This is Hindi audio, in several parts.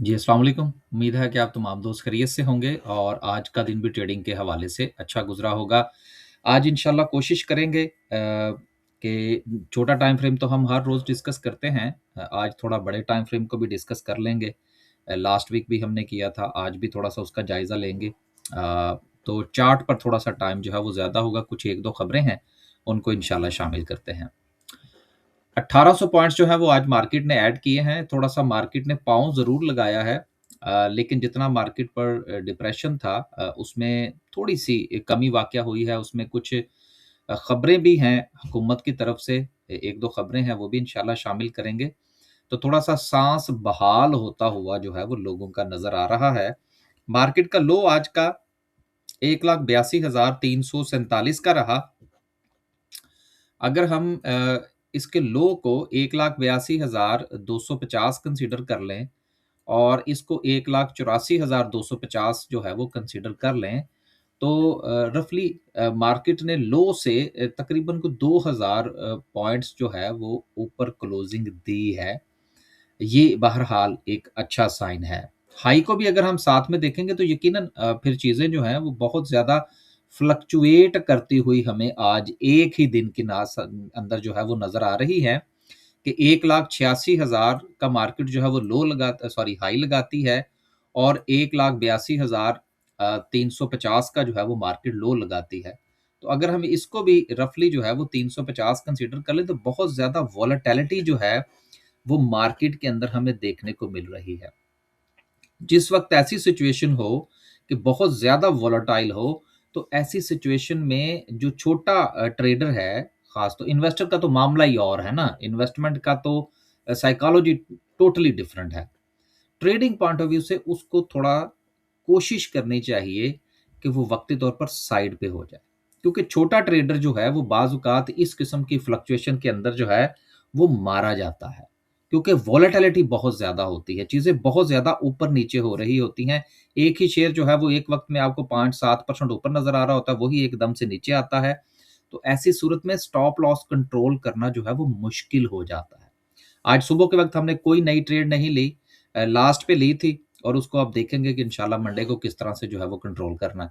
जी, अस्सलाम वालेकुम। उम्मीद है कि आप तमाम दोस्त खैरियत से होंगे और आज का दिन भी ट्रेडिंग के हवाले से अच्छा गुज़रा होगा। आज इंशाल्लाह कोशिश करेंगे कि छोटा टाइम फ्रेम तो हम हर रोज़ डिस्कस करते हैं। आज थोड़ा बड़े टाइम फ्रेम को भी डिस्कस कर लेंगे। लास्ट वीक भी हमने किया था, आज भी थोड़ा-सा उसका जायज़ा लेंगे। तो चार्ट पर थोड़ा-सा टाइम जो है वो ज़्यादा होगा, कुछ 1-2 खबरें हैं, उनको इंशाल्लाह शामिल करते हैं। 1800 पॉइंट्स जो है वो आज मार्केट ने ऐड किए हैं। थोड़ा-सा मार्केट ने पाँव ज़रूर लगाया है, लेकिन जितना मार्केट पर डिप्रेशन था, उसमें थोड़ी-सी कमी वाक़या हुई है। उसमें कुछ खबरें भी हैं हुकूमत की तरफ से, 1-2 खबरें हैं, वो भी इंशाल्लाह शामिल करेंगे। तो थोड़ा-सा साँस बहाल होता हुआ जो है वो लोगों का नज़र आ रहा है। मार्केट का लो आज का 1,82,347 का रहा। अगर हम इसके लो को 1,82,250 कंसीडर कर लें और इसको 1,84,250 जो है वो कंसीडर कर लें, तो रफ़ली मार्केट ने लो से तकरीबन को 2,000 पॉइंट्स जो है वो ऊपर क्लोजिंग दी है। ये बहरहाल एक अच्छा साइन है। हाई को भी अगर हम साथ में देखेंगे तो यकीनन फिर चीज़ें जो हैं वो बहुत ज़्यादा फ्लक्चुएट करती हुई हमें आज एक ही दिन की अंदर जो है वो नज़र आ रही है कि 1,86,000 का मार्केट जो है वो लो लगाता सॉरी हाई लगाती है और 1,82,000 350 का जो है वो मार्केट लो लगाती है। तो अगर हम इसको भी रफ़ली जो है वो 350 कंसीडर कर लें तो बहुत ज़्यादा वोलेटिलिटी जो है वो मार्केट के अंदर हमें देखने को मिल रही है। जिस वक़्त ऐसी सिचुएशन हो कि बहुत ज़्यादा वोलेटाइल हो, तो ऐसी सिचुएशन में जो छोटा ट्रेडर है, ख़ास तो इन्वेस्टर का तो मामला ही और है ना, इन्वेस्टमेंट का तो साइकोलॉजी टोटली डिफरेंट है। ट्रेडिंग पॉइंट ऑफ व्यू से उसको थोड़ा कोशिश करनी चाहिए कि वो वक्ती तौर पर साइड पे हो जाए, क्योंकि छोटा ट्रेडर जो है वो बाज़-औक़ात इस किस्म की फ्लक्चुएशन के अंदर जो है वो मारा जाता है, क्योंकि वोलेटिलिटी बहुत ज़्यादा होती है, चीज़ें बहुत ज़्यादा ऊपर-नीचे हो रही होती हैं। एक ही शेयर जो है वो एक वक़्त में आपको 5-7% ऊपर नज़र आ रहा होता है, वही एकदम से नीचे आता है। तो ऐसी सूरत में स्टॉप लॉस कंट्रोल करना जो है वो मुश्किल हो जाता है। आज सुबह के वक़्त हमने कोई नई ट्रेड नहीं ली, लास्ट पे ली थी और उसको आप देखेंगे कि इंशाल्लाह मंडे को किस तरह से जो है वो कंट्रोल करना है।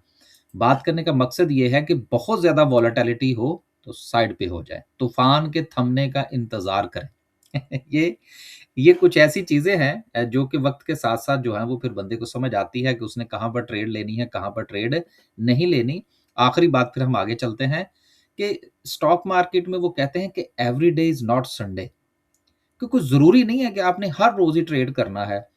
बात करने का मकसद ये है कि बहुत ज़्यादा वोलेटिलिटी हो तो साइड पे हो जाए, तूफ़ान के थमने का इंतज़ार करें। ये ये कुछ ऐसी चीज़ें हैं जो कि वक़्त के साथ-साथ जो है वो फिर बंदे को समझ आती है कि उसने कहाँ पर ट्रेड लेनी है, कहाँ पर ट्रेड नहीं लेनी। आखिरी बात फिर हम आगे चलते हैं कि स्टॉक मार्केट में वो कहते हैं कि every day is not Sunday. क्योंकि ज़रूरी नहीं है कि आपने हर रोज़ ही ट्रेड करना है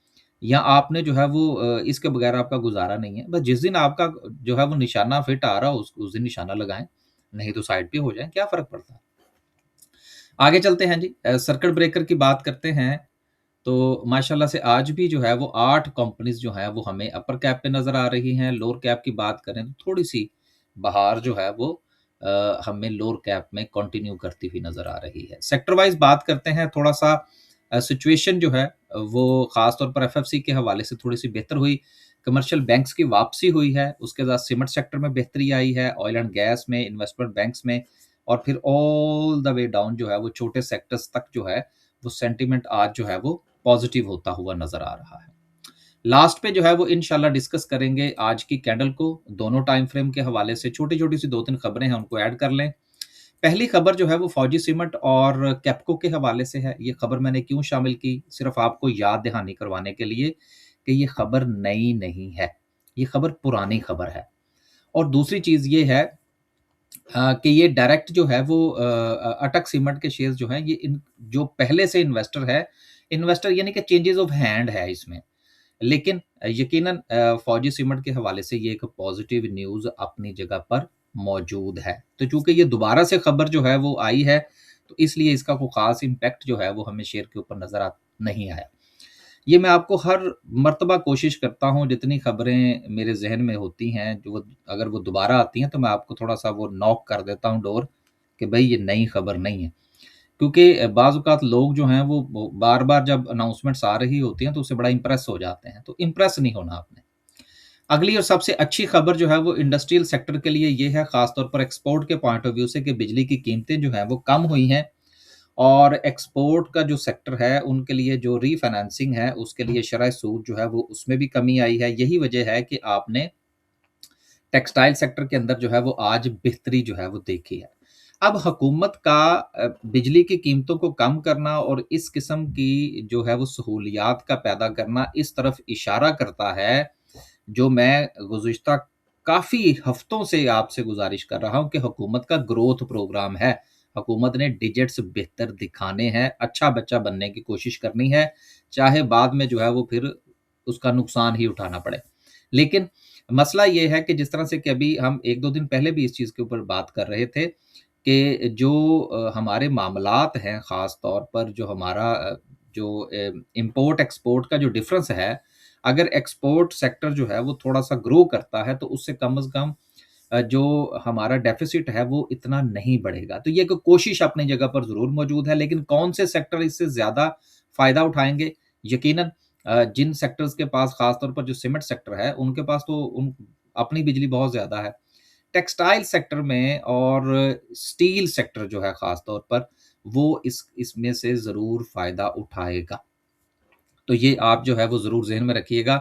या आपने जो है वो इसके बगैर आपका गुज़ारा नहीं है। बस जिस दिन आपका जो है वो निशाना फिट आ रहा हो उस दिन निशाना लगाएँ, नहीं तो साइड पे हो जाएँ, क्या फ़र्क पड़ता है? आगे चलते हैं जी, सर्किट ब्रेकर की बात करते हैं, तो माशाल्लाह से आज भी जो है वो 8 कंपनीज़ जो हैं वो हमें अपर कैप पे नज़र आ रही हैं। लोअर कैप की बात करें तो थोड़ी-सी बहार जो है वो हमें लोअर कैप में कंटिन्यू करती हुई नज़र आ रही है। सेक्टर वाइज़ बात करते हैं, थोड़ा-सा सिचुएशन जो है वो ख़ास तौर पर एफएफसी के हवाले से थोड़ी-सी बेहतर हुई। कमर्शियल बैंक्स की वापसी हुई है, उसके बाद सीमेंट सेक्टर में बेहतरी आई है, ऑयल एंड गैस में, इन्वेस्टमेंट बैंक्स में और फिर ऑल द वे डाउन जो है वो छोटे सेक्टर्स तक जो है वो सेंटीमेंट आज जो है वो पॉजिटिव होता हुआ नज़र आ रहा है। लास्ट पे जो है वो इंशाल्लाह डिस्कस करेंगे आज की कैंडल को, दोनों टाइम फ्रेम के हवाले से छोटी-छोटी सी 2-3 खबरें हैं उनको ऐड कर लें। पहली खबर जो है वो फौजी सीमेंट और कैप्को के हवाले से है। ये खबर मैंने क्यों शामिल की? सिर्फ़ आपको याद दहानी करवाने के लिए कि ये खबर नई नहीं है, ये खबर पुरानी खबर है। और दूसरी चीज़ ये है कि ये डायरेक्ट जो है वो अटक सीमेंट के शेयर्स जो हैं ये इन जो पहले से इन्वेस्टर यानी कि चेंजेस ऑफ हैंड है इसमें। लेकिन यकीनन फौजी सीमेंट के हवाले से ये एक पॉजिटिव न्यूज़ अपनी जगह पर मौजूद है। तो चूँकि ये दोबारा से खबर जो है वो आई है, तो इसलिए इसका कोई ख़ास इम्पैक्ट जो है वो हमें शेयर के ऊपर नज़र आ नहीं आया। ये मैं आपको हर मर्तबा कोशिश करता हूँ, जितनी खबरें मेरे ज़हन में होती हैं, जो वो अगर वो दोबारा आती हैं, तो मैं आपको थोड़ा-सा वो नॉक कर देता हूँ डोर कि भई ये नई खबर नहीं है। क्योंकि बाज़ औक़ात लोग जो हैं वो बार-बार जब अनाउंसमेंट्स आ रही होती हैं, तो उससे बड़ा इम्प्रेस हो जाते हैं, तो इम्प्रेस नहीं होना आपने। अगली और सबसे अच्छी खबर जो है वो इंडस्ट्रियल सेक्टर के लिए ये है, ख़ास तौर पर एक्सपोर्ट के पॉइंट ऑफ व्यू से कि बिजली की कीमतें जो हैं वो कम हुई हैं और एक्सपोर्ट का जो सेक्टर है उनके लिए जो रीफाइनेंसिंग है उसके लिए शरह सूद जो है वो उसमें भी कमी आई है। यही वजह है कि आपने टेक्सटाइल सेक्टर के अंदर जो है वो आज बेहतरी जो है वो देखी है। अब हुकूमत का बिजली की कीमतों को कम करना और इस किस्म की जो है वो सहूलियात का पैदा करना इस तरफ इशारा करता है, जो मैं गुज़िश्ता काफ़ी हफ्तों से आपसे गुज़ारिश कर रहा हूँ कि हुकूमत का ग्रोथ प्रोग्राम है। हुकूमत ने डिजिट्स बेहतर दिखाने हैं, अच्छा बच्चा बनने की कोशिश करनी है, चाहे बाद में जो है वो फिर उसका नुकसान ही उठाना पड़े। लेकिन मसला ये है कि जिस तरह से कि अभी हम 1-2 दिन पहले भी इस चीज़ के ऊपर बात कर रहे थे कि जो हमारे मामलात हैं, ख़ास तौर पर जो हमारा जो इम्पोर्ट एक्सपोर्ट का जो डिफ़रेंस है, अगर एक्सपोर्ट सेक्टर जो है वो थोड़ा-सा ग्रो करता है तो उससे कम से कम जो हमारा डेफ़िसिट है वो इतना नहीं बढ़ेगा। तो ये एक कोशिश अपनी जगह पर ज़रूर मौजूद है, लेकिन कौन से सेक्टर इससे ज़्यादा फ़ायदा उठाएँगे? यकीनन जिन सेक्टर्स के पास ख़ास तौर पर जो सीमेंट सेक्टर है, उनके पास तो उन अपनी बिजली बहुत ज़्यादा है। टेक्सटाइल सेक्टर में और स्टील सेक्टर जो है ख़ास तौर पर, वो इसमें से ज़रूर फ़ायदा उठाएगा। तो ये आप जो है वो ज़रूर ज़हन में रखिएगा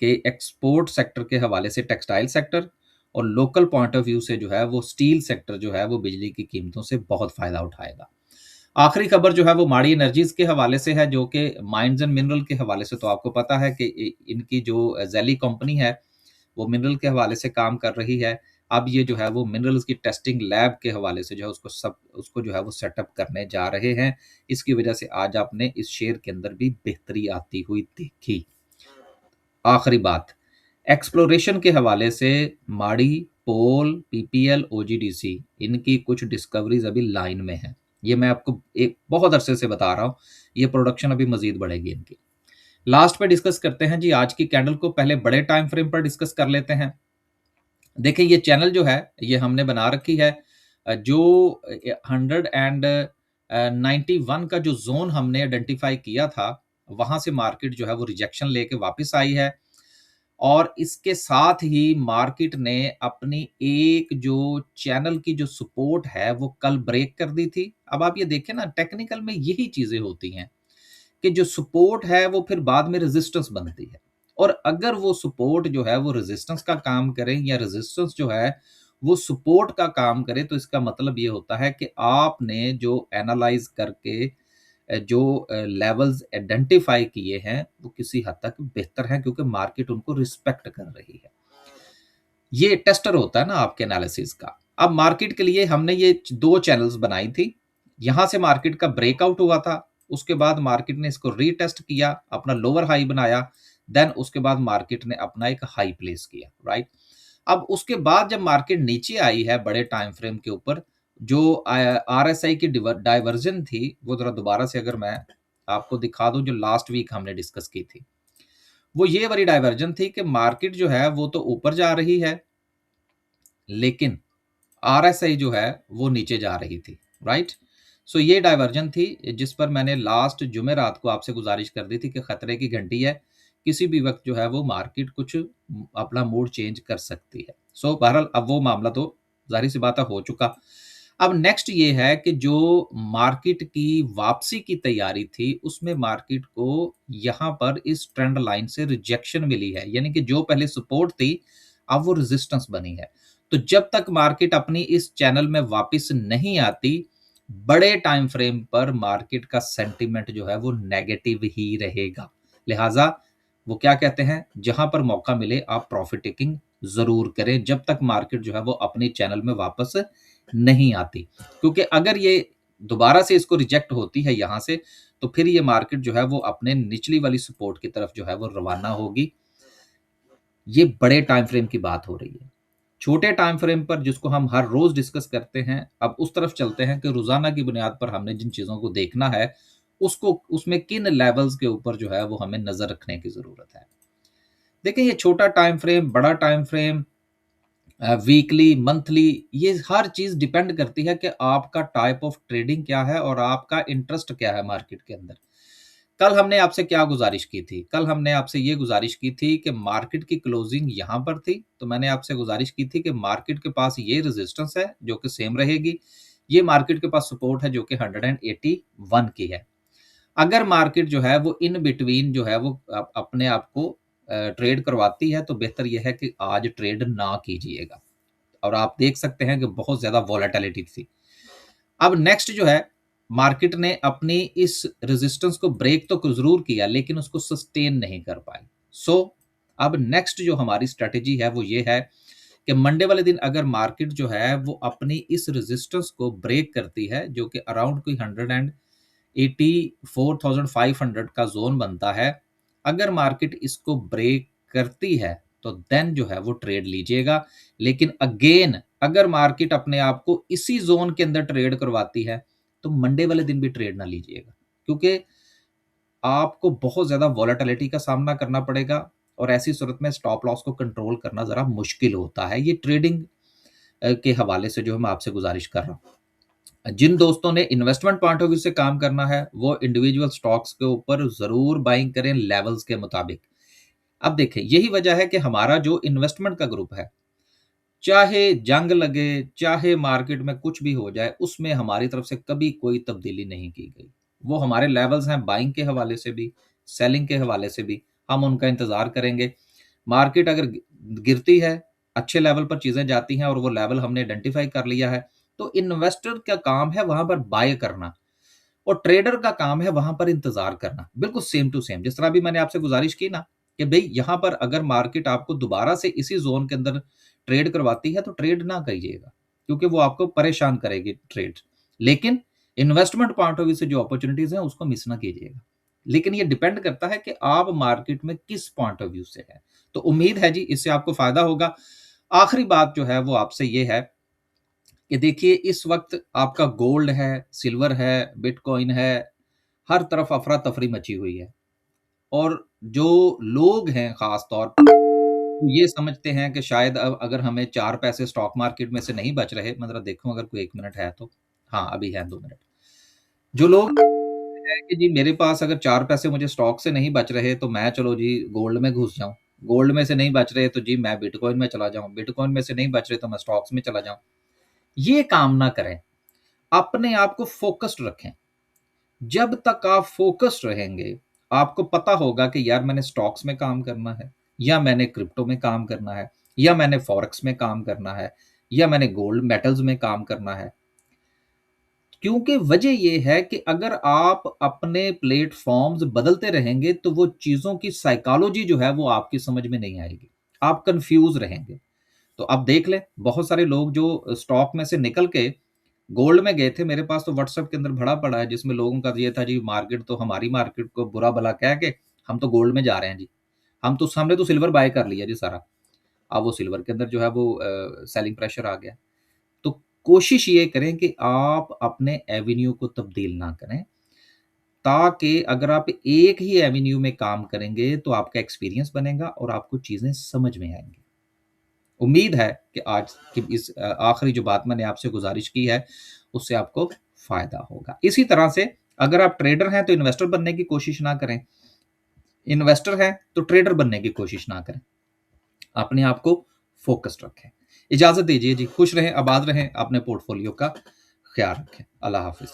कि एक्सपोर्ट सेक्टर के हवाले से टेक्सटाइल सेक्टर और लोकल पॉइंट ऑफ व्यू से जो है वो स्टील सेक्टर जो है वो बिजली की कीमतों से बहुत फ़ायदा उठाएगा। आखिरी खबर जो है वो माड़ी एनर्जीज़ के हवाले से है, जो कि माइन्स एंड मिनरल के हवाले से तो आपको पता है कि इनकी जो ज़ेली कंपनी है वो मिनरल के हवाले से काम कर रही है। अब ये जो है वो मिनरल्स की टेस्टिंग लैब के हवाले से जो है उसको जो है वो सेटअप करने जा रहे हैं। इसकी वजह से आज आपने इस शेयर के अंदर भी बेहतरी आती हुई देखी। आखिरी बात, एक्सप्लोरेशन के हवाले से माड़ी, पोल, पीपीएल, ओजीडीसी इनकी कुछ डिस्कवरीज़ अभी लाइन में हैं। ये मैं आपको एक बहुत अरसे से बता रहा हूँ, ये प्रोडक्शन अभी मज़ीद बढ़ेगी इनकी। लास्ट पे डिस्कस करते हैं जी आज की कैंडल को, पहले बड़े टाइम फ्रेम पर डिस्कस कर लेते हैं। देखिए ये चैनल जो है ये हमने बना रखी है, जो 191 का जो जोन हमने आइडेंटिफाई किया था, वहां से मार्केट जो है वो रिजेक्शन लेके वापस आई है और इसके साथ ही मार्केट ने अपनी एक जो चैनल की जो सपोर्ट है वो कल ब्रेक कर दी थी। अब आप ये देखें ना, टेक्निकल में यही चीजें होती हैं कि जो सपोर्ट है वो फिर बाद में रेजिस्टेंस बनती है, और अगर वो सपोर्ट जो है वो रेजिस्टेंस का काम करे या रेजिस्टेंस जो है वो सपोर्ट का काम करे, तो इसका मतलब ये होता है कि आपने जो एनालाइज करके जो लेवल्स आइडेंटिफाई किए हैं वो किसी हद तक बेहतर हैं, क्योंकि मार्केट उनको रिस्पेक्ट कर रही है। ये टेस्टर होता है ना आपके एनालिसिस का। अब मार्केट के लिए हमने ये दो चैनल्स बनाई थी, यहां से मार्केट का ब्रेकआउट हुआ था, उसके बाद मार्केट ने इसको रीटेस्ट किया, अपना लोअर हाई बनाया, देन उसके बाद मार्केट ने अपना एक हाई प्लेस किया, राइट। अब उसके बाद जब मार्केट नीचे आई है बड़े टाइम फ्रेम के ऊपर, जो आरएसआई की डाइवर्जन थी, वो जरा दोबारा से अगर मैं आपको दिखा दूं, जो लास्ट वीक हमने डिस्कस की थी, वो ये वाली डाइवर्जन थी कि मार्केट जो है वो तो ऊपर जा रही है, लेकिन आरएसआई जो है वो नीचे जा रही थी, राइट। सो ये डाइवर्जन थी जिस पर मैंने लास्ट जुमेरात को आपसे गुजारिश कर दी थी कि खतरे की घंटी है, किसी भी वक्त जो है वो मार्केट कुछ अपना मूड चेंज कर सकती है। सो बहरहाल अब वो मामला तो जाहिर सी बात है हो चुका। अब नेक्स्ट ये है कि जो मार्केट की वापसी की तैयारी थी उसमें मार्केट को यहाँ पर इस ट्रेंड लाइन से रिजेक्शन मिली है, यानी कि जो पहले सपोर्ट थी अब वो रेजिस्टेंस बनी है। तो जब तक मार्केट अपनी इस चैनल में वापस नहीं आती, बड़े टाइम फ्रेम पर मार्केट का सेंटिमेंट जो है वो नेगेटिव ही रहेगा। लिहाजा वो क्या कहते हैं, जहां पर मौका मिले आप प्रॉफिट टेकिंग जरूर करें जब तक मार्केट जो है वो अपनी चैनल में वापस नहीं आती, क्योंकि अगर ये दोबारा से इसको रिजेक्ट होती है यहां से, तो फिर ये मार्केट जो है वो अपने निचली वाली सपोर्ट की तरफ जो है वो रवाना होगी। ये बड़े टाइम फ्रेम की बात हो रही है। छोटे टाइम फ्रेम पर जिसको हम हर रोज डिस्कस करते हैं, अब उस तरफ चलते हैं कि रोजाना की बुनियाद पर हमने जिन चीजों को देखना है उसको उसमें किन लेवल्स के ऊपर जो है वो हमें नजर रखने की जरूरत है। देखिए ये छोटा टाइम फ्रेम, बड़ा टाइम फ्रेम, वीकली, मंथली, ये हर चीज डिपेंड करती है कि आपका टाइप ऑफ ट्रेडिंग क्या है और आपका इंटरेस्ट क्या है मार्केट के अंदर। कल हमने आपसे क्या गुजारिश की थी? कल हमने आपसे ये गुजारिश की थी कि मार्केट की क्लोजिंग यहाँ पर थी, तो मैंने आपसे गुजारिश की थी कि मार्केट के पास ये रेजिस्टेंस है जो कि सेम रहेगी, ये मार्केट के पास सपोर्ट है जो कि 181 की है। अगर मार्केट जो है वो इन बिटवीन जो है वो अपने आप को ट्रेड करवाती है, तो बेहतर यह है कि आज ट्रेड ना कीजिएगा। और आप देख सकते हैं कि बहुत ज़्यादा वॉलेटिलिटी थी। अब नेक्स्ट जो है, मार्केट ने अपनी इस रेजिस्टेंस को ब्रेक तो ज़रूर किया, लेकिन उसको सस्टेन नहीं कर पाई। सो अब नेक्स्ट जो हमारी स्ट्रैटेजी है वो ये है कि मंडे वाले दिन अगर मार्केट जो है वो अपनी इस रेजिस्टेंस को ब्रेक करती है, जो कि अराउंड कोई 184,500 का जोन बनता है, अगर मार्केट इसको ब्रेक करती है तो देन जो है वो ट्रेड लीजिएगा। लेकिन अगेन अगर मार्केट अपने आप को इसी जोन के अंदर ट्रेड करवाती है, तो मंडे वाले दिन भी ट्रेड ना लीजिएगा, क्योंकि आपको बहुत ज़्यादा वॉलेटिलिटी का सामना करना पड़ेगा और ऐसी सूरत में स्टॉप लॉस को कंट्रोल करना ज़रा मुश्किल होता है। ये ट्रेडिंग के हवाले से जो मैं आपसे गुजारिश कर रहा हूँ। जिन दोस्तों ने इन्वेस्टमेंट पॉइंट ऑफ व्यू से काम करना है, वो इंडिविजुअल स्टॉक्स के ऊपर ज़रूर बाइंग करें लेवल्स के मुताबिक। अब देखें, यही वजह है कि हमारा जो इन्वेस्टमेंट का ग्रुप है, चाहे जंग लगे, चाहे मार्केट में कुछ भी हो जाए, उसमें हमारी तरफ से कभी कोई तब्दीली नहीं की गई। वो हमारे लेवल्स हैं बाइंग के हवाले से भी, सेलिंग के हवाले से भी, हम उनका इंतज़ार करेंगे। मार्केट अगर गिरती है, अच्छे लेवल पर चीज़ें जाती हैं और वो लेवल हमने आइडेंटिफ़ाई कर लिया है, तो इन्वेस्टर का काम है वहाँ पर बाय करना और ट्रेडर का काम है वहाँ पर इंतज़ार करना। बिल्कुल सेम टू सेम, जिस तरह अभी मैंने आपसे गुज़ारिश की ना कि भई यहाँ पर अगर मार्केट आपको दोबारा से इसी ज़ोन के अंदर ट्रेड करवाती है, तो ट्रेड ना करिएगा, क्योंकि वो आपको परेशान करेगी ट्रेड। लेकिन इन्वेस्टमेंट पॉइंट ऑफ व्यू से जो अपॉर्च्युनिटीज़ हैं, उसको मिस ना कीजिएगा। लेकिन ये डिपेंड करता है कि आप मार्केट में किस पॉइंट ऑफ व्यू से हैं। तो उम्मीद है जी इससे आपको फ़ायदा होगा। आखिरी बात जो है वो आपसे ये है कि देखिए, इस वक़्त आपका गोल्ड है, सिल्वर है, बिटकॉइन है, हर तरफ अफ़रा-तफ़री मची हुई है। और जो लोग हैं ख़ास तौर पर, वो ये समझते हैं कि शायद अब अगर हमें 4 पैसे स्टॉक मार्केट में से नहीं बच रहे, मैं ज़रा देखूँ अगर कोई 1 मिनट है तो। हाँ, अभी है 2 मिनट। जो लोग हैं कि जी मेरे पास अगर 4 पैसे मुझे स्टॉक से नहीं बच रहे, तो मैं चलो जी गोल्ड में घुस जाऊँ। गोल्ड में से नहीं बच रहे तो जी मैं बिटकॉइन में चला जाऊँ। बिटकॉइन में से नहीं बच रहे तो मैं स्टॉक्स में चला जाऊँ। ये काम ना करें। अपने आप को फ़ोकस्ड रखें। जब तक आप फ़ोकस्ड रहेंगे, आपको पता होगा कि यार मैंने स्टॉक्स में काम करना है, या मैंने क्रिप्टो में काम करना है, या मैंने फॉरेक्स में काम करना है, या मैंने गोल्ड मेटल्स में काम करना है। क्योंकि वजह ये है कि अगर आप अपने प्लेटफ़ॉर्म्स बदलते रहेंगे, तो वो चीज़ों की साइकोलॉजी जो है वो आपकी समझ में नहीं आएगी। आप कन्फ्यूज़ रहेंगे। तो अब देख लें, बहुत सारे लोग जो स्टॉक में से निकल के गोल्ड में गए थे, मेरे पास तो व्हाट्सएप के अंदर भरा पड़ा है जिसमें लोगों का ये था जी मार्केट तो हमारी मार्केट को बुरा-भला कह के हम तो गोल्ड में जा रहे हैं जी। हमने तो सिल्वर बाय कर लिया जी सारा। अब वो सिल्वर के अंदर जो है वो सेलिंग प्रेशर आ गया। तो कोशिश ये करें कि आप अपने एवेन्यू को तब्दील ना करें, ताकि अगर आप एक ही एवेन्यू में काम करेंगे तो आपका एक्सपीरियंस बनेगा और आपको चीज़ें समझ में आएँगी। उम्मीद है कि आज की इस आखिरी जो बात मैंने आपसे गुज़ारिश की है, उससे आपको फ़ायदा होगा। इसी तरह से अगर आप ट्रेडर हैं, तो इन्वेस्टर बनने की कोशिश ना करें। इन्वेस्टर हैं, तो ट्रेडर बनने की कोशिश ना करें। अपने आप को फ़ोकस्ड रखें। इजाज़त दीजिए जी, खुश रहें, आबाद रहें, अपने पोर्टफ़ोलियो का ख़्याल रखें। अल्लाह हाफ़िज़।